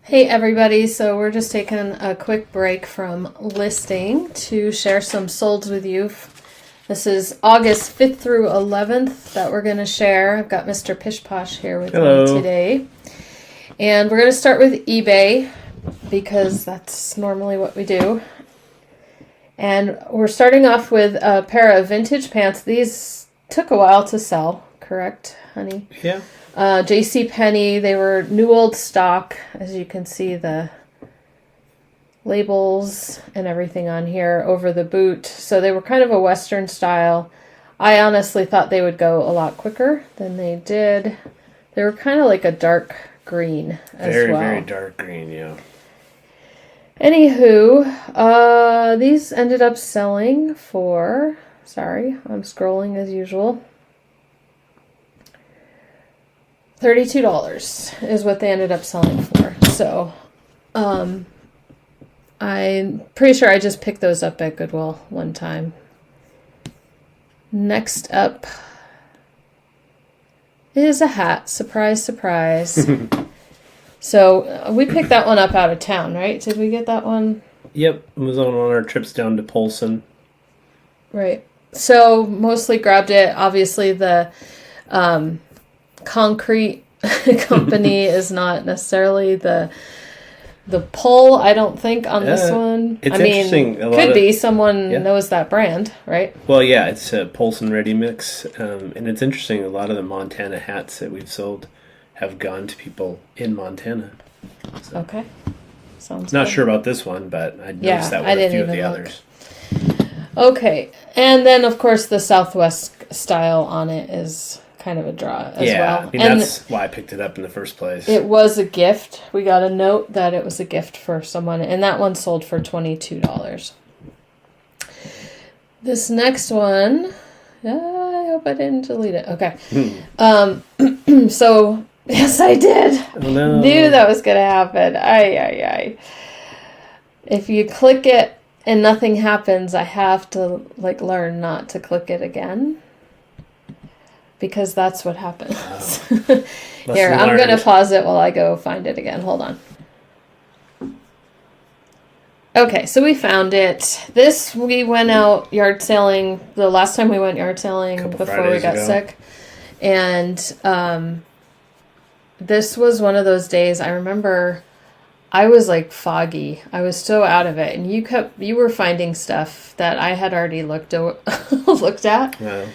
Hey everybody, so we're just taking a quick break from listing to share some solds with you. This is August 5th through 11th that we're going to share. I've got Mr. Pish Posh here with me today. And we're going to start with eBay because that's normally what we do. And we're starting off with a pair of vintage pants. These took a while to sell, correct, honey? Yeah. JCPenney, they were new old stock, as you can see the labels and everything on here over the boot. So they were kind of a Western style. I honestly thought they would go a lot quicker than they did. They were kind of like a dark green as well. Very dark green, yeah. Anywho, these ended up selling for, sorry, I'm scrolling as usual. $32 is what they ended up selling for. So, I'm pretty sure I just picked those up at Goodwill one time. Next up is a hat. Surprise, surprise. So, we picked that one up out of town, right? Did we get that one? Yep, it was on one of our trips down to Polson. Right. So, mostly grabbed it. Obviously, the concrete company is not necessarily the pull, I don't think, on this one. It's interesting. Could be someone knows that brand, right? Well, yeah, it's a Polson Ready Mix, and it's interesting. A lot of the Montana hats that we've sold have gone to people in Montana. So. Okay, sounds not good. sure about this one, but I noticed that with a few of the others. Okay, and then of course the Southwest style on it is kind of a draw as well. Yeah, I mean, and that's why I picked it up in the first place. It was a gift. We got a note that it was a gift for someone, and that one sold for $22. This next one, I hope I didn't delete it. Okay. So, yes, I did. Oh, no. Knew that was going to happen. Ay. If you click it and nothing happens, I have to learn not to click it again. Because that's what happens. Here, I'm going to pause it while I go find it again. Hold on. Okay, so we found it. This, we went out yard sailing, the last time we went yard sailing before we got sick. And this was one of those days, I remember I was foggy. I was so out of it. And you were finding stuff that I had already looked at. Yeah.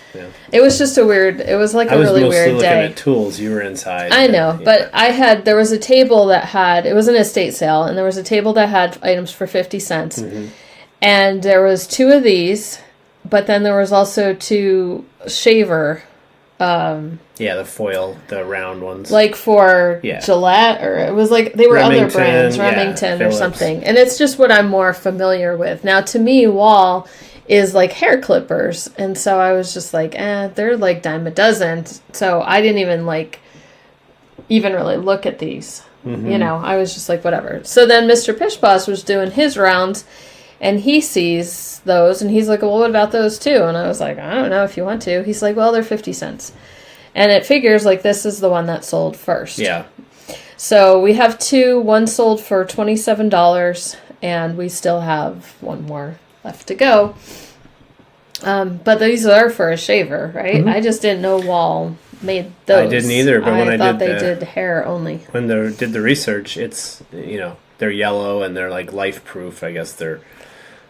It was just it was a really weird day. I was mostly looking at tools. You were inside. I know, but there was a table that had, it was an estate sale, and there was a table that had items for 50 cents. Mm-hmm. And there was 2 of these, but then there was also 2 shaver the foil, the round ones. For Gillette, or it was they were Remington, other brands, Remington or something. And it's just what I'm more familiar with. Now, to me, Wall is hair clippers. And so I was just they're dime a dozen. So I didn't even really look at these. Mm-hmm. I was just whatever. So then Mr. Pish Posh was doing his rounds, and he sees those, and he's well, what about those too? And I was I don't know if you want to. He's well, they're 50 cents. And it figures this is the one that sold first. Yeah. So we have 2. One sold for $27, and we still have 1 more left to go. But these are for a shaver, right? Mm-hmm. I just didn't know Wall made those. I didn't either, but when I thought they did hair only. When they did the research, it's, they're yellow and they're life proof. I guess they're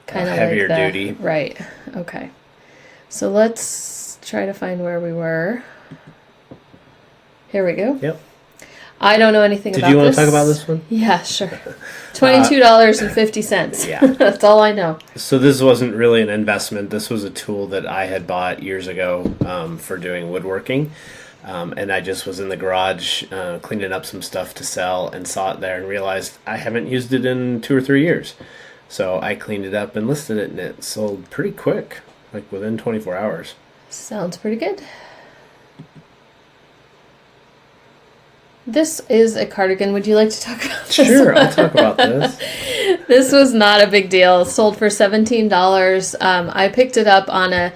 kind of heavier duty. Right. Okay. So let's try to find where we were. Here we go. Yep. I don't know anything about this. Did you want to talk about this one? Yeah, sure. $22.50. Yeah. That's all I know. So this wasn't really an investment. This was a tool that I had bought years ago for doing woodworking. And I just was in the garage cleaning up some stuff to sell and saw it there and realized I haven't used it in 2 or 3 years. So I cleaned it up and listed it, and it sold pretty quick, within 24 hours. Sounds pretty good. This is a cardigan. Would you like to talk about this? Sure, I'll talk about this. This was not a big deal. It sold for $17. I picked it up on a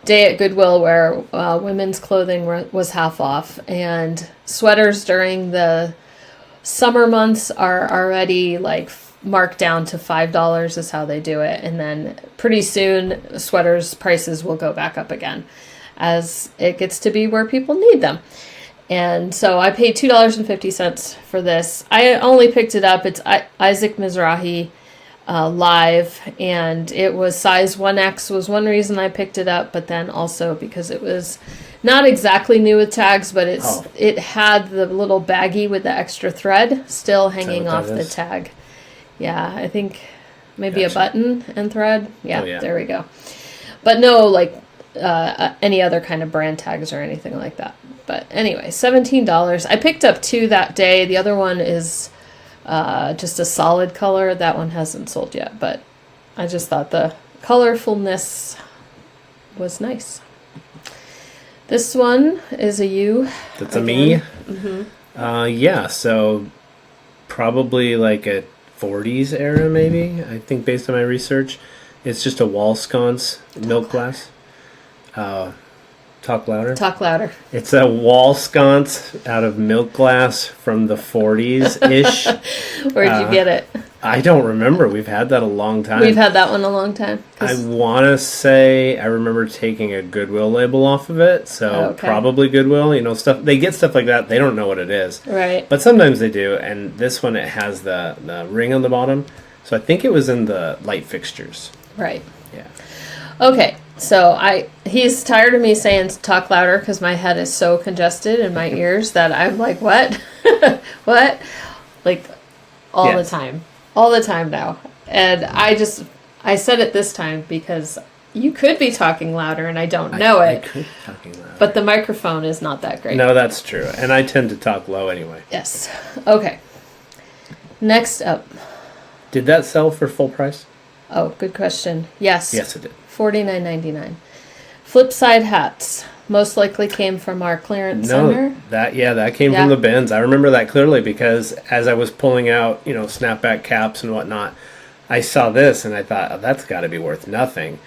day at Goodwill where women's clothing was half off, and sweaters during the summer months are already like marked down to $5 is how they do it. And then pretty soon sweaters prices will go back up again as it gets to be where people need them. And so I paid $2.50 for this. I only picked it up. It's Isaac Mizrahi live, and it was size 1X was one reason I picked it up, but then also because it was not exactly new with tags, but it had the little baggie with the extra thread still hanging off the tag. Yeah, I think maybe a button and thread. Yeah, there we go. But no, like any other kind of brand tags or anything like that. But anyway, $17. I picked up 2 that day. The other one is just a solid color. That one hasn't sold yet, but I just thought the colorfulness was nice. This one is a you. That's a me. Mm-hmm. So probably like a 40s era, maybe. I think based on my research, it's just a wall sconce milk glass. Talk louder. Talk louder. It's a wall sconce out of milk glass from the 40s-ish. Where'd you get it? I don't remember. We've had that a long time. We've had that one a long time. I want to say I remember taking a Goodwill label off of it, so probably Goodwill. You know, stuff. They get stuff like that. They don't know what it is. Right. But sometimes they do, and this one, it has the ring on the bottom. So I think it was in the light fixtures. Right. Yeah. Okay. So he's tired of me saying talk louder because my head is so congested in my ears that I'm like, what? What? Like all the time. All the time now. And I said it this time because you could be talking louder and I don't know it. I could be talking louder. But the microphone is not that great. No, that's true. And I tend to talk low anyway. Yes. Okay. Next up. Did that sell for full price? Oh, good question. Yes. Yes, it did. $49.99. Flip side hats most likely came from our clearance center. That came from the bins. I remember that clearly because as I was pulling out, snapback caps and whatnot, I saw this and I thought, oh, that's got to be worth nothing.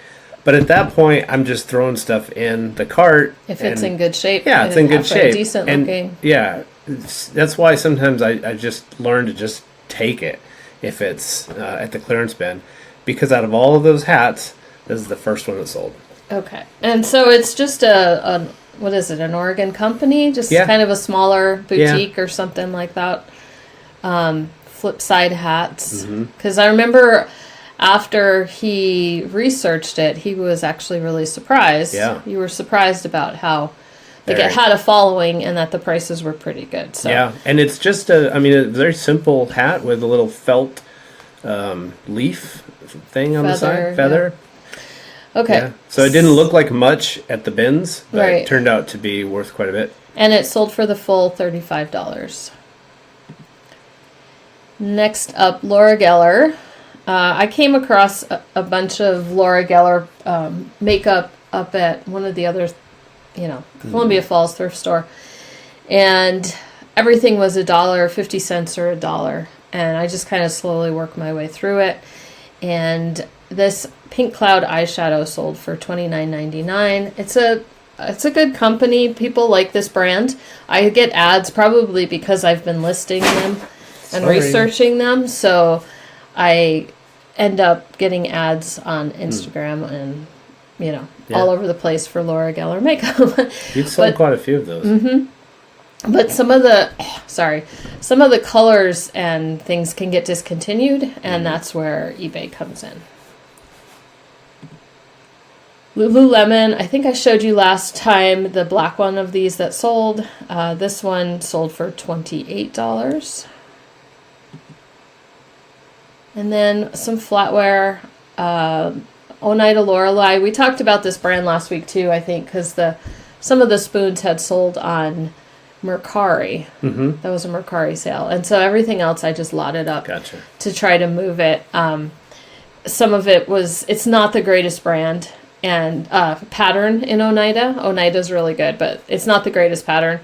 But at that point, I'm just throwing stuff in the cart. If it's in good shape. Yeah, it's in good shape. Decent looking. Yeah, that's why sometimes I just learn to just take it if it's at the clearance bin. Because out of all of those hats, this is the first one that sold. Okay. And so it's just an Oregon company? Just kind of a smaller boutique or something like that. Flip side hats. Because I remember after he researched it, he was actually really surprised. Yeah. You were surprised about how it had a following and that the prices were pretty good. So. Yeah. And it's just a very simple hat with a little felt leaf thing on the side. Feather. Yeah. Okay. Yeah. So it didn't look like much at the bins, but it turned out to be worth quite a bit. And it sold for the full $35. Next up, Laura Geller. I came across a bunch of Laura Geller makeup up at one of the other, Columbia Falls thrift store. And everything was $1.50 or $1. And I just kind of slowly worked my way through it. And this Pink Cloud eyeshadow sold for $29.99. It's a good company. People like this brand. I get ads probably because I've been listing them and researching them. So I end up getting ads on Instagram and, all over the place for Laura Geller makeup. You've sold quite a few of those. Mm-hmm. But some of the colors and things can get discontinued, and that's where eBay comes in. Lululemon, I think I showed you last time the black one of these that sold. This one sold for $28. And then some flatware. Oneida Lorelei. We talked about this brand last week too, I think, because some of the spoons had sold on Mercari. That was a Mercari sale. And so everything else I just lotted up to try to move it. Some of it's not the greatest brand. And pattern in Oneida. Oneida's really good, but it's not the greatest pattern.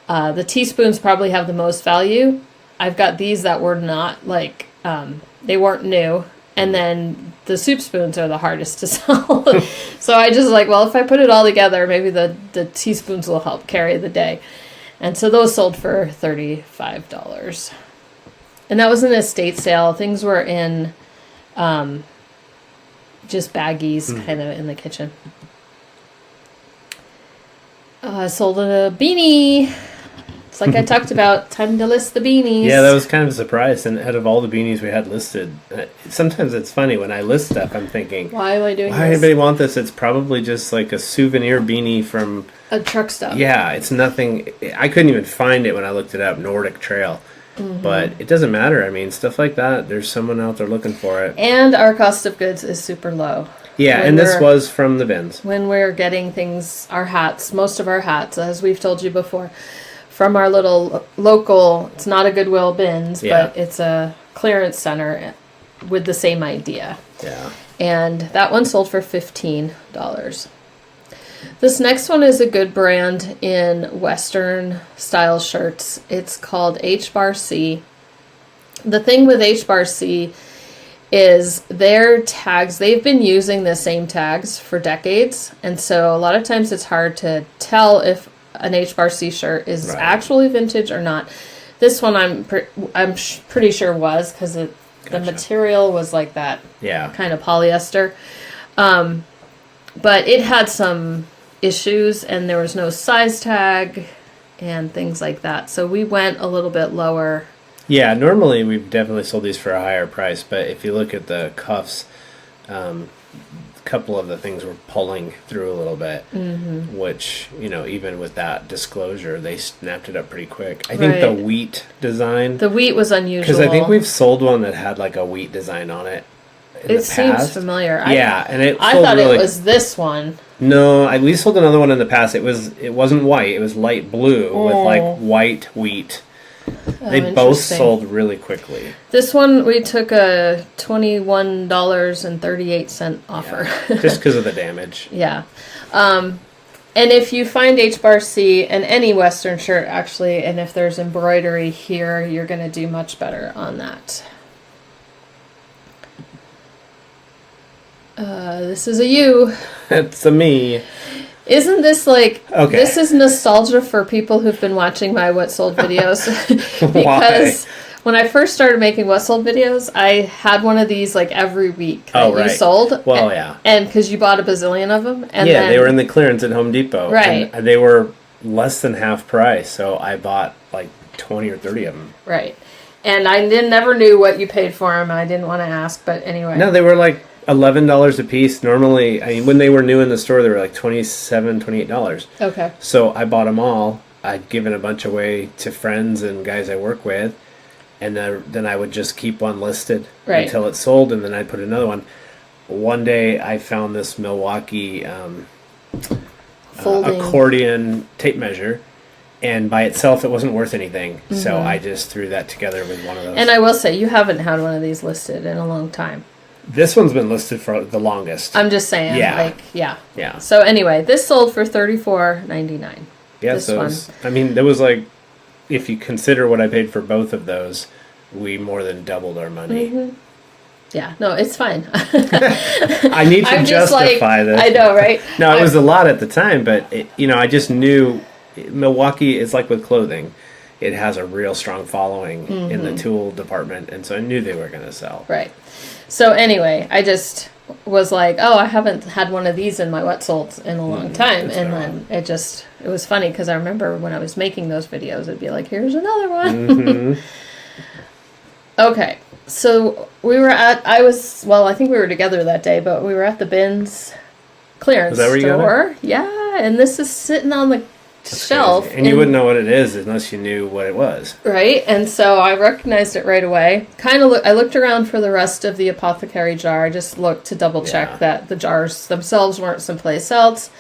The teaspoons probably have the most value. I've got these that were not they weren't new. And then the soup spoons are the hardest to sell. So I just if I put it all together, maybe the teaspoons will help carry the day. And so those sold for $35. And that was an estate sale. Things were in just baggies kind of in the kitchen. I sold a beanie. It's like I talked about, time to list the beanies. Yeah, that was kind of a surprise. And out of all the beanies we had listed, sometimes it's funny when I list stuff, I'm thinking, why am I doing this? Why anybody want this? It's probably just like a souvenir beanie from a truck stop. Yeah, it's nothing. I couldn't even find it when I looked it up, Nordic Trail. But it doesn't matter. I mean, stuff like that, there's someone out there looking for it. And our cost of goods is super low. Yeah, and this was from the bins. When we're getting things, our hats, most of our hats, as we've told you before, from our little local, it's not a Goodwill bins, but it's a clearance center with the same idea. Yeah. And that one sold for $15. This next one is a good brand in Western style shirts. It's called H-Bar-C. The thing with H-Bar-C is their tags, they've been using the same tags for decades. And so a lot of times it's hard to tell if an H-Bar-C shirt is actually vintage or not. This one I'm pretty sure was, because the material was like that kind of polyester. But it had some issues, and there was no size tag and things like that. So we went a little bit lower. Yeah, normally we've definitely sold these for a higher price, but if you look at the cuffs, a couple of the things were pulling through a little bit, which, you know, even with that disclosure, they snapped it up pretty quick. I think the wheat design... The wheat was unusual. Because I think we've sold one that had like a wheat design on it. It seems familiar. And I thought it was this one. No, we sold another one in the past. It wasn't white. It was light blue with like white wheat. They both sold really quickly. This one we took a $21.38 offer. Just because of the damage. Yeah. And if you find H-Bar-C in any Western shirt, actually, and if there's embroidery here, you're going to do much better on that. This is a you. It's a me. Isn't this like... Okay. This is nostalgia for people who've been watching my What Sold videos. Because when I first started making What Sold videos, I had one of these like every week that you sold. Well, And because you bought a bazillion of them. And then, they were in the clearance at Home Depot. Right. And they were less than half price, so I bought like 20 or 30 of them. Right. And I never knew what you paid for them, and I didn't want to ask, but anyway. No, they were like $11 a piece. Normally, I mean, when they were new in the store, they were like $27, $28. Okay. So I bought them all. I'd given a bunch away to friends and guys I work with, and then I would just keep one listed until it sold, and then I'd put another one. One day, I found this Milwaukee accordion tape measure, and by itself, it wasn't worth anything. So I just threw that together with one of those. And I will say, you haven't had one of these listed in a long time. This one's been listed for the longest. I'm just saying. Yeah. Yeah. So anyway, this sold for $34.99. Yeah, there was like, if you consider what I paid for both of those, we more than doubled our money. Yeah, no, it's fine. I need to justify this. I know, right? No, it was a lot at the time, but I just knew Milwaukee is like with clothing. It has a real strong following in the tool department, and so I knew they were going to sell. Right. So anyway, I just was like, oh, I haven't had one of these in my What Sold in a long time. And then it was funny because I remember when I was making those videos, it'd be like, here's another one. Okay. So I think we were together that day, but we were at the bins clearance store. Yeah. And this is sitting on the shelf. And you wouldn't know what it is unless you knew what it was. Right. And so I recognized it right away. I looked around for the rest of the apothecary jar. I just looked to double check that the jars themselves weren't someplace else.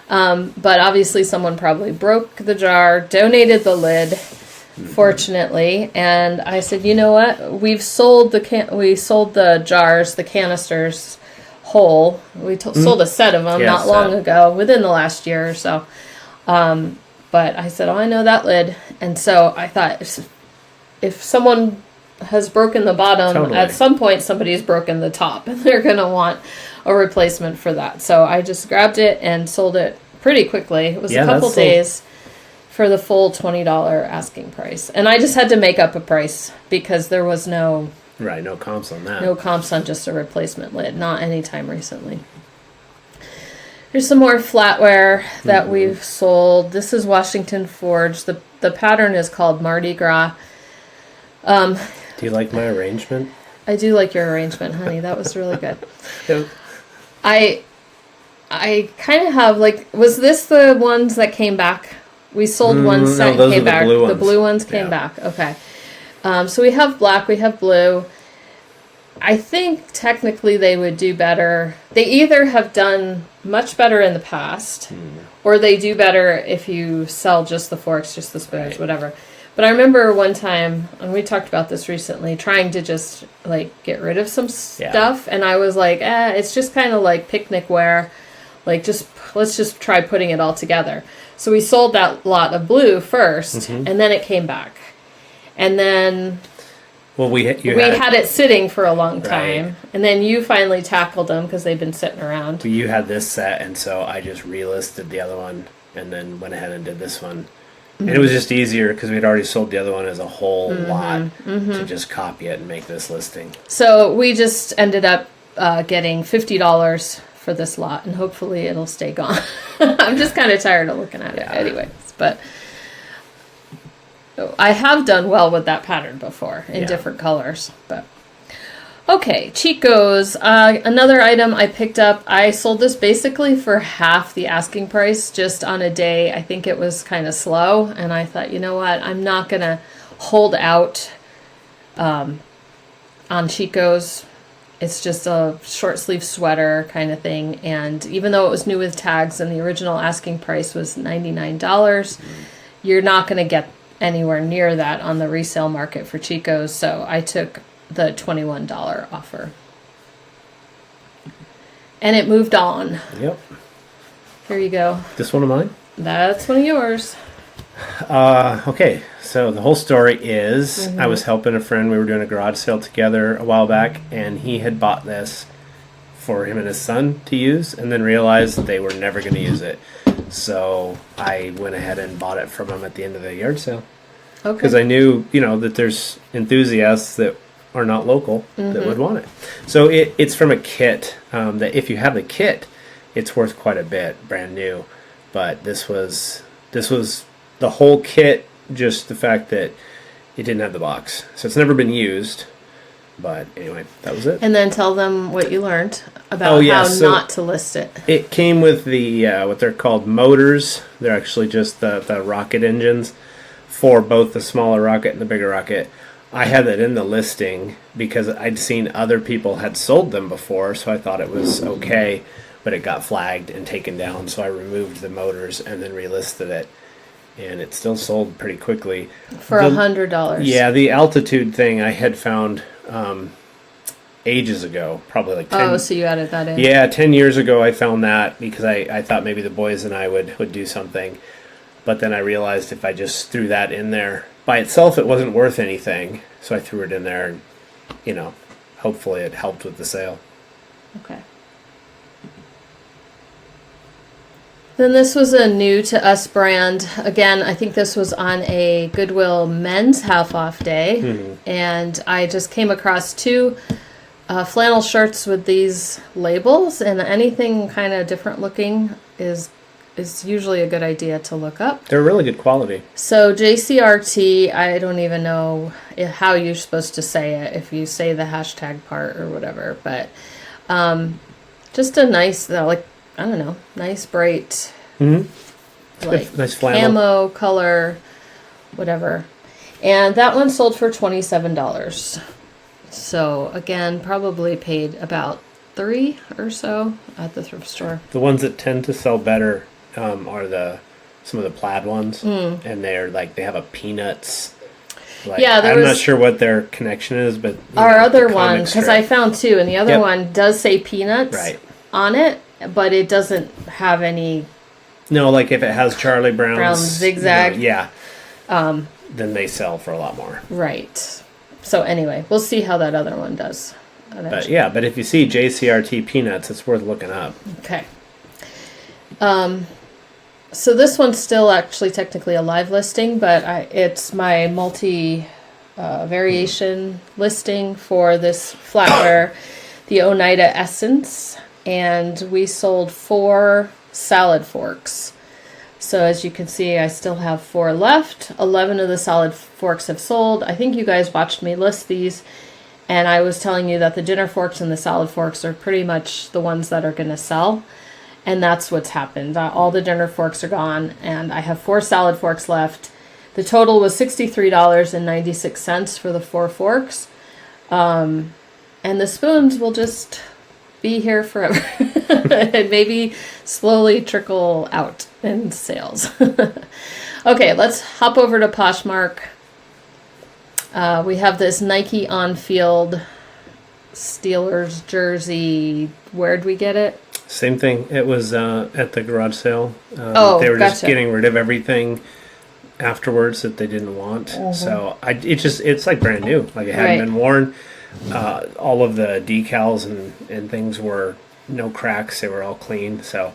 But obviously someone probably broke the jar, donated the lid, fortunately. And I said, you know what? We've sold the jars, the canisters whole. We sold a set of them not long ago, within the last year or so. But I said, oh, I know that lid. And so I thought if someone has broken the bottom, at some point somebody's broken the top, and they're going to want a replacement for that. So I just grabbed it and sold it pretty quickly. It was a couple days for the full $20 asking price. And I just had to make up a price because there was no comps on that. No comps on just a replacement lid, not anytime recently. Here's some more flatware that we've sold. This is Washington Forge. The pattern is called Mardi Gras. Do you like my arrangement? I do like your arrangement, honey. That was really good. Yep. I kind of have, like, was this the ones that came back? We sold one set and came back. The blue ones came back. Okay. So we have black, we have blue. I think technically they would do better. They either have done much better in the past, or they do better if you sell just the forks, just the spoons, whatever. But I remember one time, and we talked about this recently, trying to just, like, get rid of some stuff. And I was like, it's just kind of like picnic wear. Like, let's just try putting it all together. So we sold that lot of blue first, and then it came back. And then we had it sitting for a long time. Right. And then you finally tackled them because they've been sitting around. You had this set, and so I just relisted the other one and then went ahead and did this one. And it was just easier because we'd already sold the other one as a whole lot to just copy it and make this listing. So we just ended up getting $50 for this lot, and hopefully it'll stay gone. I'm just kind of tired of looking at it anyways. But I have done well with that pattern before in different colors. But okay, Chico's. Another item I picked up. I sold this basically for half the asking price just on a day. I think it was kind of slow, and I thought, you know what? I'm not going to hold out on Chico's. It's just a short sleeve sweater kind of thing. And even though it was new with tags and the original asking price was $99, you're not going to get anywhere near that on the resale market for Chico's. So I took the $21 offer. And it moved on. Yep. Here you go. This one of mine? That's one of yours. Okay, so the whole story is I was helping a friend. We were doing a garage sale together a while back, and he had bought this for him and his son to use, and then realized that they were never going to use it. So I went ahead and bought it from him at the end of the yard sale. Okay. Because I knew, that there's enthusiasts that are not local that would want it. So it's from a kit that if you have the kit, it's worth quite a bit, brand new. But this was the whole kit, just the fact that it didn't have the box. So it's never been used. But anyway, that was it. And then tell them what you learned about how not to list it. It came with the what they're called motors. They're actually just the rocket engines for both the smaller rocket and the bigger rocket. I had that in the listing because I'd seen other people had sold them before, so I thought it was okay. But it got flagged and taken down, so I removed the motors and then relisted it. And it still sold pretty quickly. For $100. Yeah, the altitude thing I had found ages ago, probably like 10. Oh, so you added that in. Yeah, 10 years ago I found that because I thought maybe the boys and I would do something. But then I realized if I just threw that in there by itself, it wasn't worth anything. So I threw it in there and, hopefully it helped with the sale. Okay. Then this was a new to us brand. Again, I think this was on a Goodwill men's half off day. And I just came across two flannel shirts with these labels, and anything kind of different looking is usually a good idea to look up. They're really good quality. So JCRT, I don't even know how you're supposed to say it, if you say the hashtag part or whatever, but just a nice, nice bright, nice flannel, camo color, whatever. And that one sold for $27. So again, probably paid about $3 or so at the thrift store. The ones that tend to sell better are some of the plaid ones, and they're they have a peanuts. I'm not sure what their connection is, but our other one, because I found two, and the other one does say peanuts on it, but it doesn't have any. No, if it has Charlie Brown's zigzag, then they sell for a lot more. Right. So anyway, we'll see how that other one does. Eventually. But if you see JCRT peanuts, it's worth looking up. Okay. So this one's still actually technically a live listing, but it's my variation listing for this flatware, the Oneida Essence, and we sold 4 salad forks. So as you can see, I still have 4 left. 11 of the salad forks have sold. I think you guys watched me list these, and I was telling you that the dinner forks and the salad forks are pretty much the ones that are going to sell. And that's what's happened. All the dinner forks are gone, and I have 4 salad forks left. The total was $63.96 for the 4 forks. And the spoons will just be here forever and maybe slowly trickle out in sales. Okay, let's hop over to Poshmark. We have this Nike on-field Steelers jersey. Where'd we get it? Same thing. It was at the garage sale. They were just getting rid of everything afterwards that they didn't want. Mm-hmm. So it's like brand new. Like it hadn't been worn. All of the decals and things were no cracks. They were all clean. So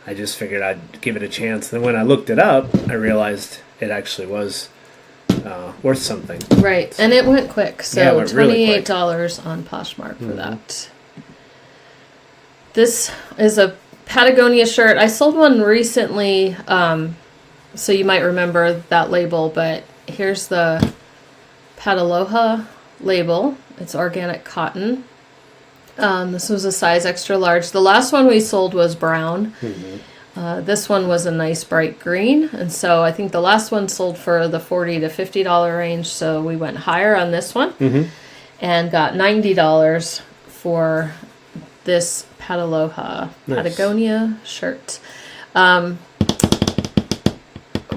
I just figured I'd give it a chance. And then when I looked it up, I realized it actually was worth something. Right. And it went quick. So $28 really on Poshmark for that. This is a Patagonia shirt. I sold one recently, so you might remember that label, but here's the Pataloha label. It's organic cotton. This was a size extra large. The last one we sold was brown. Mm-hmm. This one was a nice bright green, and so I think the last one sold for the $40 to $50 range, so we went higher on this one and got $90 for this Patagonia shirt. What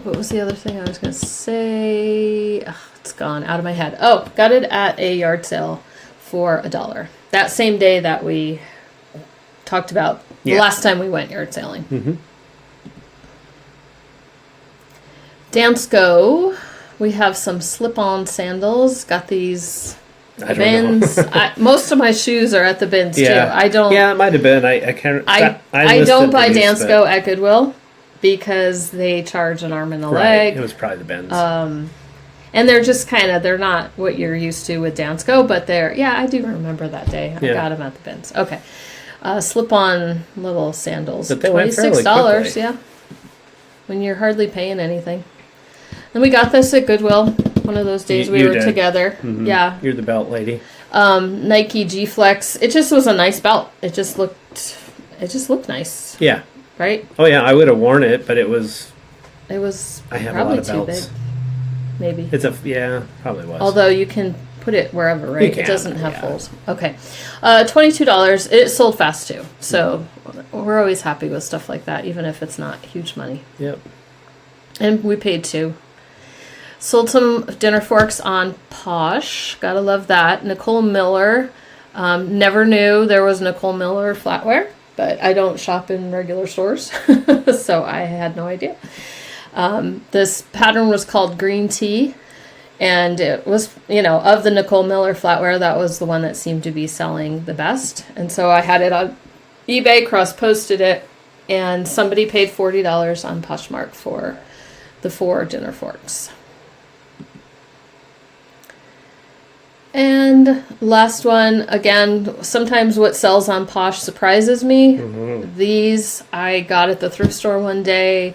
was the other thing I was going to say? It's gone out of my head. Oh, got it at a yard sale for $1. That same day that we talked about the last time we went yard sailing. Mm-hmm. Danco, we have some slip-on sandals. Got these bins. Most of my shoes are at the bins too. I don't. Yeah, it might have been. I can't. I don't buy Danco at Goodwill because they charge an arm and a leg. It was probably the bins. And they're just they're not what you're used to with Danco, but I do remember that day. I got them at the bins. Okay. Slip-on little sandals. But they went fairly $26, yeah. When you're hardly paying anything. And we got this at Goodwill. One of those days we were together. Mm-hmm. Yeah. You're the belt lady. Nike G Flex. It just was a nice belt. It just looked nice. Yeah. Right? Oh yeah, I would have worn it, but it was I have a lot of belts. Too big. Maybe. Probably was. Although you can put it wherever, right? It doesn't have holes. Okay. $22. It sold fast too. So we're always happy with stuff like that, even if it's not huge money. Yep. And we paid $2. Sold some dinner forks on Posh. Gotta love that. Nicole Miller. Never knew there was Nicole Miller flatware, but I don't shop in regular stores, so I had no idea. This pattern was called Green Tea, and it was, of the Nicole Miller flatware, that was the one that seemed to be selling the best. And so I had it on eBay, cross-posted it, and somebody paid $40 on Poshmark for the 4 dinner forks. And last one, again, sometimes what sells on Posh surprises me. Mm-hmm. These I got at the thrift store one day.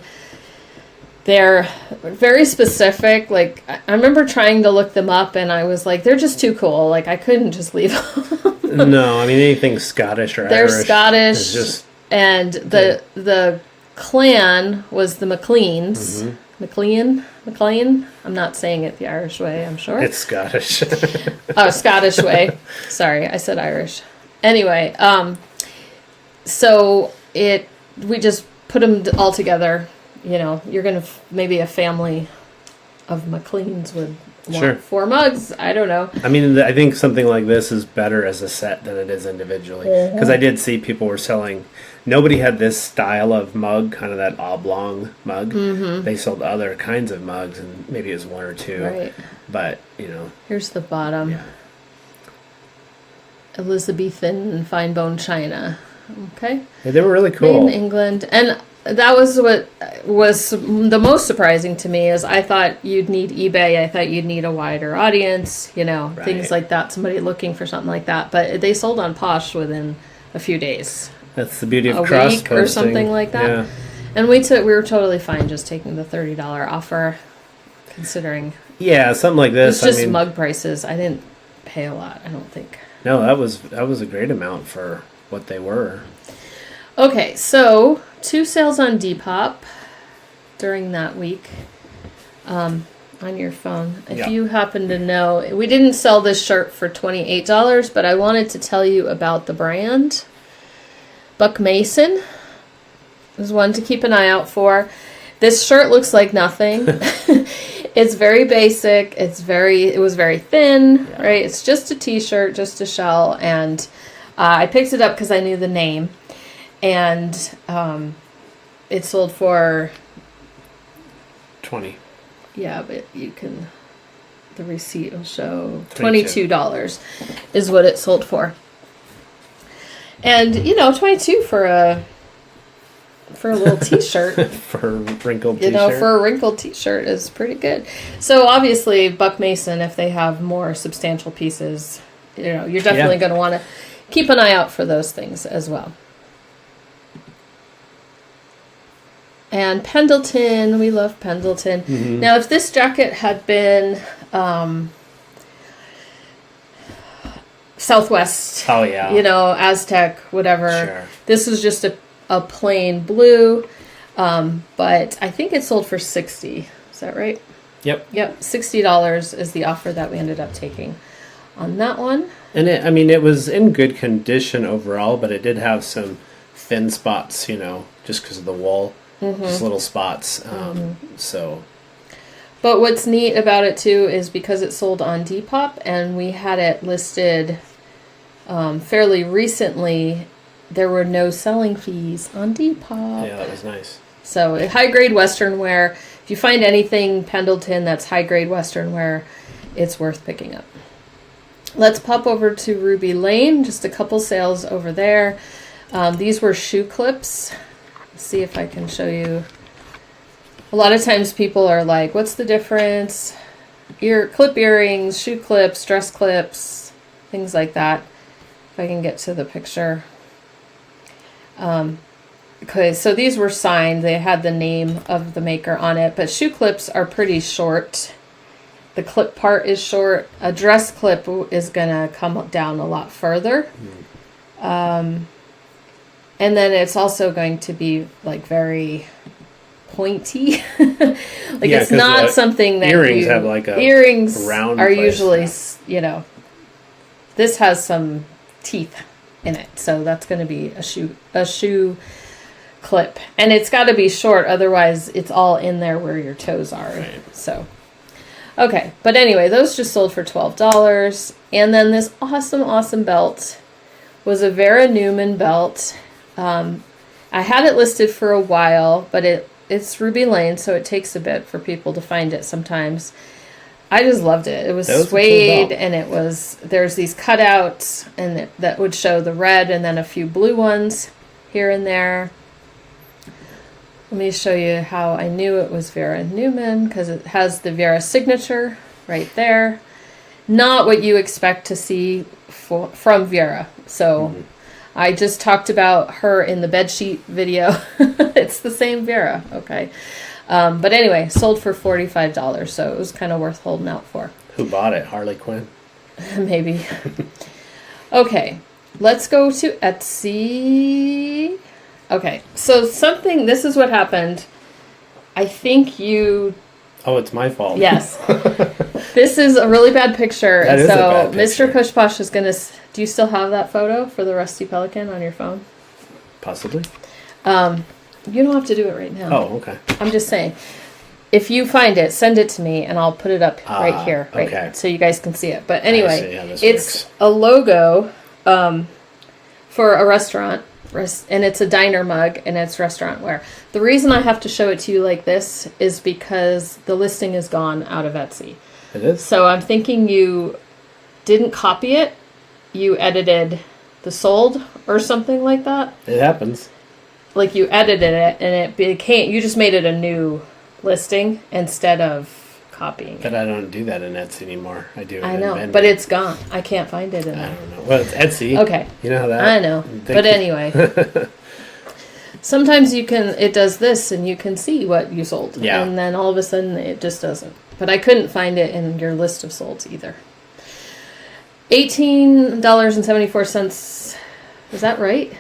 They're very specific. Like, I remember trying to look them up, and I was like, they're just too cool. Like, I couldn't just leave them. No, I mean, anything Scottish or they're Irish. They're Scottish. And the clan was the McLeans. Mm-hmm. McLean. I'm not saying it the Irish way, I'm sure. It's Scottish. Oh, Scottish way. Sorry, I said Irish. Anyway, so we just put them all together. You're going to maybe a family of McLeans would want 4 mugs. I don't know. I mean, I think something like this is better as a set than it is individually. Because I did see people were selling. Nobody had this style of mug, kind of that oblong mug. Mm-hmm. They sold other kinds of mugs, and maybe it was 1 or 2. Right. But, Here's the bottom. Yeah. Elizabethan fine bone china. Okay. Yeah, they were really cool. Made in England. And that was what was the most surprising to me is I thought you'd need eBay. I thought you'd need a wider audience, you know, right. Things like that. Somebody looking for something like that. But they sold on Posh within a few days. That's the beauty of a cross-posting. Week or something like that. Yeah. And we were totally fine just taking the $30 offer, considering. Yeah, something like this. It's just mug prices. I didn't pay a lot, I don't think. No, that was a great amount for what they were. Okay, so 2 sales on Depop during that week on your phone. If you happen to know, we didn't sell this shirt for $28, but I wanted to tell you about the brand. Buck Mason is one to keep an eye out for. This shirt looks like nothing. It's very basic. It was very thin, right? It's just a t-shirt, just a shell, and I picked it up because I knew the name. And it sold for $20. Yeah, but the receipt will show $22 is what it sold for. And $22 for a little t-shirt. For a wrinkled t-shirt. For a wrinkled t-shirt is pretty good. So obviously Buck Mason, if they have more substantial pieces, you're definitely going to want to keep an eye out for those things as well. And Pendleton, we love Pendleton. Mm-hmm. Now, if this jacket had been Southwest, Aztec, whatever, sure. This is just a plain blue, but I think it sold for $60. Is that right? Yep. $60 is the offer that we ended up taking on that one. And it was in good condition overall, but it did have some thin spots, just because of the wool. Mm-hmm. Just little spots. So. But what's neat about it too is because it sold on Depop and we had it listed fairly recently, there were no selling fees on Depop. Yeah, that was nice. So high grade Western wear. If you find anything Pendleton that's high grade Western wear, it's worth picking up. Let's pop over to Ruby Lane. Just a couple sales over there. These were shoe clips. See if I can show you. A lot of times people are like, what's the difference? Clip earrings, shoe clips, dress clips, things like that. If I can get to the picture. Okay, so these were signed. They had the name of the maker on it, but shoe clips are pretty short. The clip part is short. A dress clip is going to come down a lot further. And then it's also going to be like very pointy. It's not something that earrings have like a earrings round are usually, this has some teeth in it. So that's going to be a shoe clip. And it's got to be short. Otherwise it's all in there where your toes are. Right. So, okay. But anyway, those just sold for $12. And then this awesome belt was a Vera Newman belt. I had it listed for a while, but it's Ruby Lane, so it takes a bit for people to find it sometimes. I just loved it. It was suede, and there's these cutouts, and that would show the red and then a few blue ones here and there. Let me show you how I knew it was Vera Newman, because it has the Vera signature right there. Not what you expect to see from Vera, so... Mm-hmm. I just talked about her in the bedsheet video. It's the same Vera, okay. But anyway, sold for $45, so it was kind of worth holding out for. Who bought it? Harley Quinn? Maybe. Okay, let's go to Etsy. Okay, so this is what happened. I think you... Oh, it's my fault. Yes. This is a really bad picture. That is a bad picture. Mr. Push Posh is going to... Do you still have that photo for the Rusty Pelican on your phone? Possibly. You don't have to do it right now. Oh, okay. I'm just saying. If you find it, send it to me, and I'll put it up right here. Okay. So you guys can see it. But anyway, I see how this it's works. A logo for a restaurant. And it's a diner mug, and it's restaurant wear. The reason I have to show it to you like this is because the listing is gone out of Etsy. It is? So I'm thinking you didn't copy it. You edited the sold or something like that. It happens. like you edited it and it became, you just made it a new listing instead of copying it. But I don't do that in Etsy anymore. I do it I in know, Vendoo. but it's gone. I can't find it in there. I don't know. Well, it's Etsy. Okay. You know how that... I know. But anyway. Sometimes it does this and you can see what you sold. Yeah. And then all of a sudden it just doesn't. But I couldn't find it in your list of solds either. $18.74. Is that right?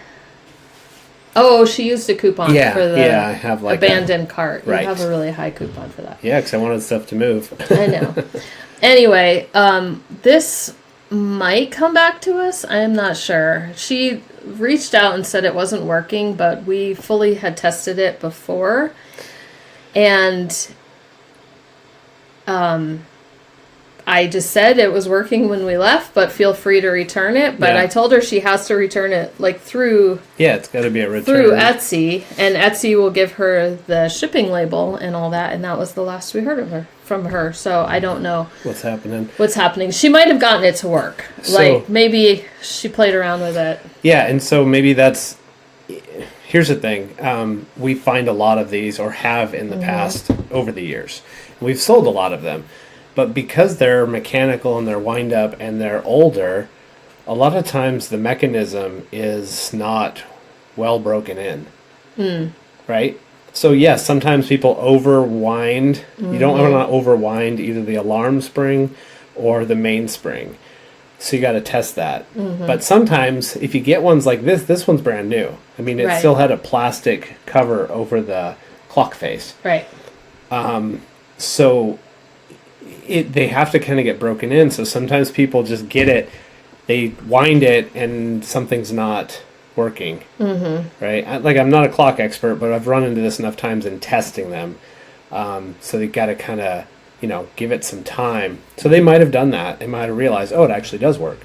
Oh, she used a coupon for the I have like abandoned cart. Right. You have a really high coupon for that. Yeah, because I wanted stuff to move. I know. Anyway, this might come back to us. I am not sure. She reached out and said it wasn't working, but we fully had tested it before. And I just said it was working when we left, but feel free to return it. But I told her she has to return it like through... Yeah, it's got to be a return. Through Etsy. And Etsy will give her the shipping label and all that. And that was the last we heard from her. So I don't know what's happening. She might have gotten it to work. Like maybe she played around with it. Yeah, and so maybe that's... Here's the thing. We find a lot of these, or have in the past over the years. We've sold a lot of them. But because they're mechanical and they're wind up and they're older, a lot of times the mechanism is not well broken in. Right? So yes, sometimes people overwind. You don't want to overwind either the alarm spring or the mainspring. So you got to test that. But sometimes if you get ones like this one's brand new. I mean, it still had a plastic cover over the clock face. Right. So they have to kind of get broken in. So sometimes people just get it, they wind it, and something's not working. Right? I'm not a clock expert, but I've run into this enough times in testing them. So they got to kind of, give it some time. So they might have done that. They might have realized, it actually does work.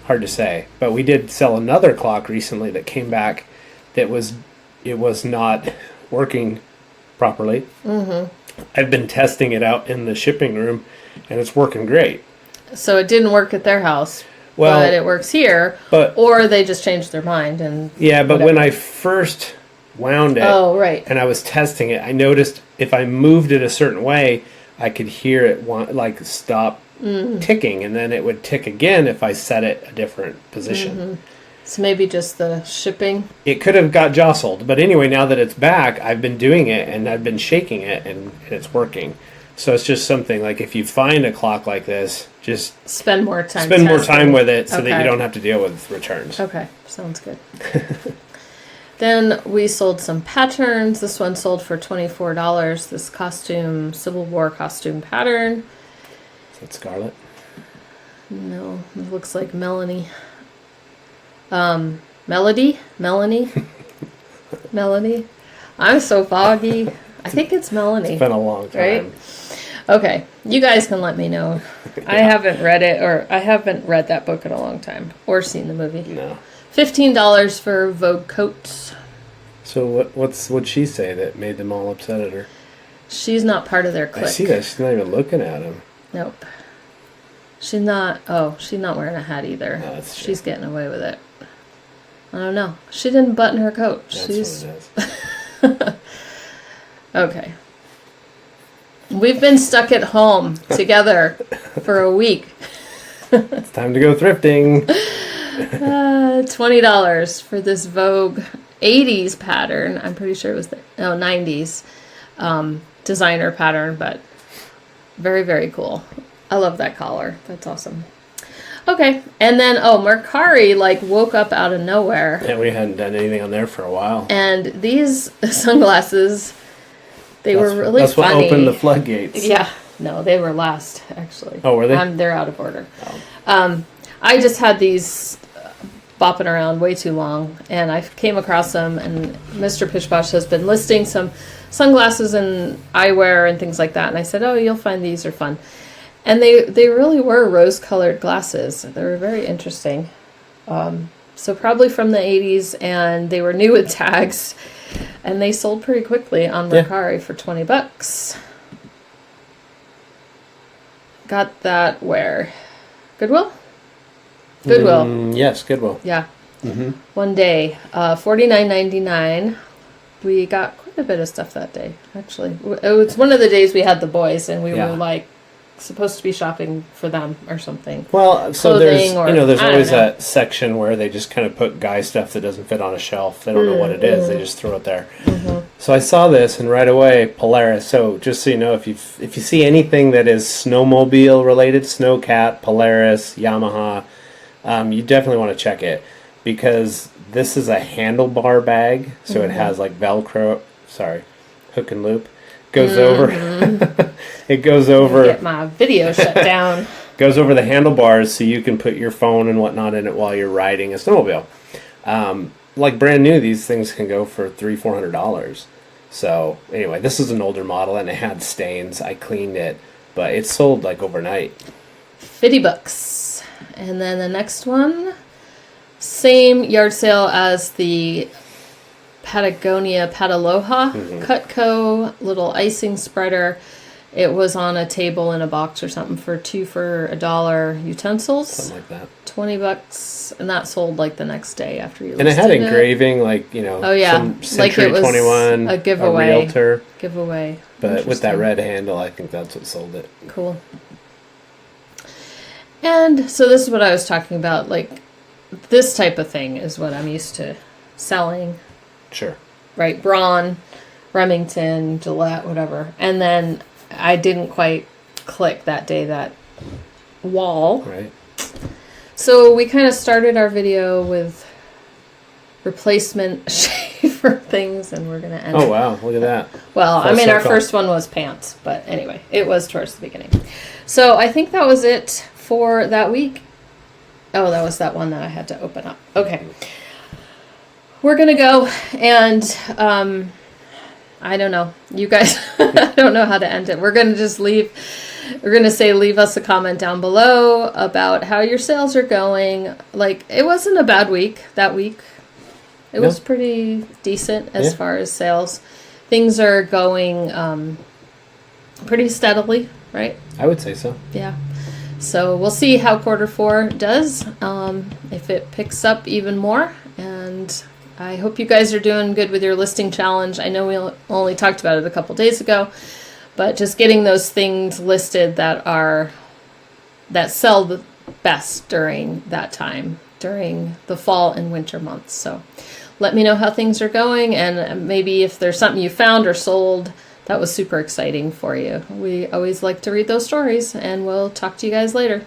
Hard to say. But we did sell another clock recently that came back that it was not working properly. I've been testing it out in the shipping room, and it's working great. So it didn't work at their house, but it works here. Or they just changed their mind and but when I first wound it, and I was testing it, I noticed if I moved it a certain way, I could hear it stop ticking, and then it would tick again if I set it a different position. So maybe just the shipping? It could have got jostled. But anyway, now that it's back, I've been doing it, and I've been shaking it, and it's working. So it's just something, like if you find a clock like this, just... Spend more time with it so that you don't have to deal with returns. Okay, sounds good. Then we sold some patterns. This one sold for $24. This Civil War costume pattern. Is that Scarlet? No, it looks like Melanie. Melanie? Melanie? I'm so foggy. I think it's Melanie. It's been a long time. Right? Okay. You guys can let me know. I haven't read it, or I haven't read that book in a long time, or seen the movie. No. $15 for Vogue coats. So what'd she say that made them all upset at her? She's not part of their clique. I see that. She's not even looking at him. Nope. She's not wearing a hat either. No, that's true. She's getting away with it. I don't know. She didn't button her coat. That's what it is. Okay. We've been stuck at home together for a week. It's time to go thrifting. $20 for this Vogue 80s pattern. I'm pretty sure it was 90s designer pattern, but very, very cool. I love that collar. That's awesome. Okay, and then Mercari woke up out of nowhere. Yeah, we hadn't done anything on there for a while. And these sunglasses, were really that's funny. That's what opened the floodgates. Yeah, no, they were last actually. Oh, were they? They're out of order. I just had these bopping around way too long, and I came across them. And Mr. Pishposh has been listing some sunglasses and eyewear and things like that. And I said, you'll find these are fun. And they really were rose-colored glasses. They were very interesting. So probably from the 80s, and they were new with tags. And they sold pretty quickly on Mercari for $20. Got that where? Goodwill? Goodwill. Yes, Goodwill. Yeah. one day. $49.99. We got quite a bit of stuff that day, actually. It was one of the days we had the boys, and we were like supposed to be shopping for them or something. Well, so there's always that section where they just kind of put guy stuff that doesn't fit on a shelf. They don't know what it is. They just throw it there. So I saw this, and right away, Polaris. So just so you know, if you see anything that is snowmobile related, Snowcat, Polaris, Yamaha, you definitely want to check it, because this is a handlebar bag. So it has like Velcro, hook and loop. Goes over. It goes over. Get my video shut down. Goes over the handlebars, so you can put your phone and whatnot in it while you're riding a snowmobile. Like brand new, these things can go for $300-$400. So anyway, this is an older model, and it had stains. I cleaned it, but it sold like overnight. $50. And then the next one, same yard sale as the Patagonia Pataloha Cutco little icing spreader. It was on a table in a box or something for 2 for $1 utensils. Something like that. $20, and that sold like the next day after you. And it had engraving, like some Century 21, a giveaway, a Realtor giveaway. But with that red handle, I think that's what sold it. Cool. And so this is what I was talking about. Like this type of thing is what I'm used to selling. Sure. Right, Braun, Remington, Gillette, whatever. And then I didn't quite click that day, that wall. Right. So we kind of started our video with replacement shaver things, and we're going to end. Oh, wow. Look at that. Well, I mean, our first one was pants, but anyway, it was towards the beginning. So I think that was it for that week. Oh, that was that one that I had to open up. Okay. We're going to go, and I don't know. You guys, I don't know how to end it. We're going to just leave. We're going to say leave us a comment down below about how your sales are going. Like, it wasn't a bad week that week. It was pretty decent as far as sales. Things are going pretty steadily, right? I would say so. Yeah. So we'll see how Q4 does, if it picks up even more. And I hope you guys are doing good with your listing challenge. I know we only talked about it a couple days ago, but just getting those things listed that sell the best during that time, during the fall and winter months. So let me know how things are going, and maybe if there's something you found or sold that was super exciting for you. We always like to read those stories, and we'll talk to you guys later.